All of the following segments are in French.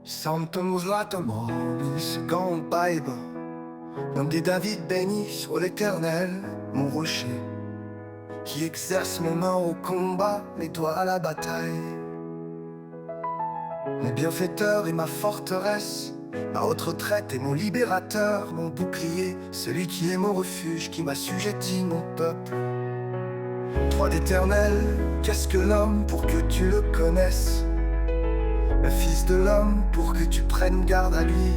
Sentons la tombe, second Bible. Nom des David béni sur l'Éternel, mon rocher, qui exerce mes mains au combat, mes doigts à la bataille. Mon bienfaiteur et ma forteresse, ma haute retraite et mon libérateur, mon bouclier, celui qui est mon refuge, qui m'assujettit mon peuple. Toi d'Éternel, qu'est-ce que l'homme pour que tu le connaisses? Le fils de l'homme pour que tu prennes garde à lui.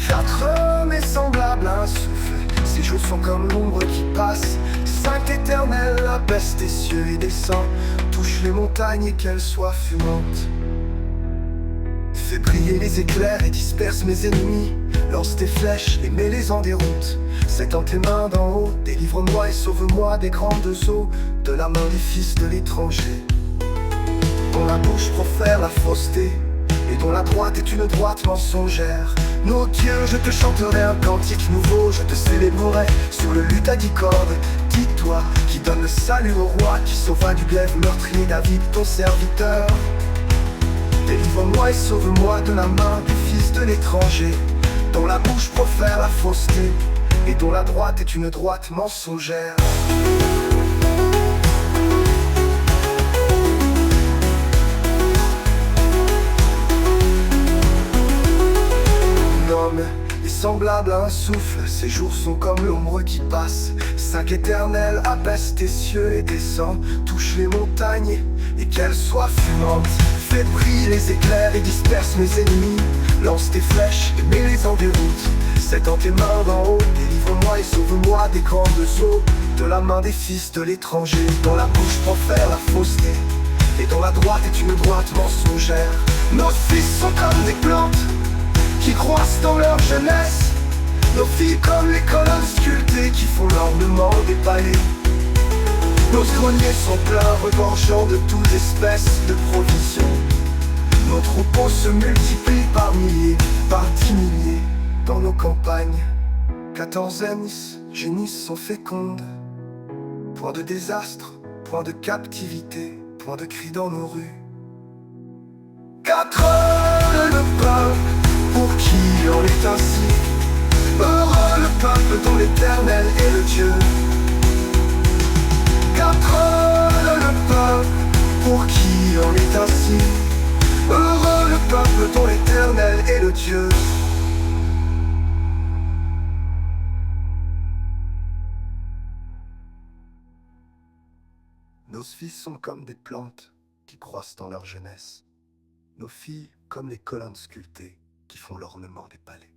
4 hommes est semblable à un souffle, ses jours sont comme l'ombre qui passe. 5 éternels abaisse tes cieux et descend, touche les montagnes et qu'elles soient fumantes. Fais briller les éclairs et disperse mes ennemis, lance tes flèches et mets-les en déroute. C'est en tes mains d'en haut, délivre-moi et sauve-moi des grandes eaux, de la main des fils de l'étranger, dont la bouche profère la fausseté, et dont la droite est une droite mensongère. Nos dieux, je te chanterai un cantique nouveau, je te célébrerai sur le luth à 10 cordes. Dis-toi, qui donne le salut au roi, qui sauva du glaive meurtrier David, ton serviteur. Délivre-moi et sauve-moi de la main des fils de l'étranger, dont la bouche profère la fausseté, et dont la droite est une droite mensongère. Est semblable à un souffle, ses jours sont comme l'ombre qui passe. 5 éternels abaisse tes cieux et descend, touche les montagnes et qu'elles soient fumantes. Fais briller les éclairs et disperse mes ennemis, lance tes flèches et mets-les en déroute. C'est en tes mains d'en haut, délivre-moi et sauve-moi des grandes eaux, de la main des fils de l'étranger, dont la bouche profère la fausseté, et dont la droite est une droite mensongère. Nos fils sont comme des plantes qui croissent dans leur jeunesse, nos filles comme les colonnes sculptées qui font l'ornement des palais. Nos greniers sont pleins, regorgeant de toutes espèces de provisions. Nos troupeaux se multiplient par milliers, par 10 milliers dans nos campagnes. 14 génisses sont fécondes. Point de désastre, point de captivité, point de cri dans nos rues. 4 le peuple pour qui on est ainsi. Heureux le peuple dont l'Éternel est le Dieu. 4 le peuple pour qui on est ainsi. Heureux le peuple dont l'Éternel est le Dieu. Nos fils sont comme des plantes qui croissent dans leur jeunesse, nos filles comme les colonnes sculptées qui font l'ornement des palais.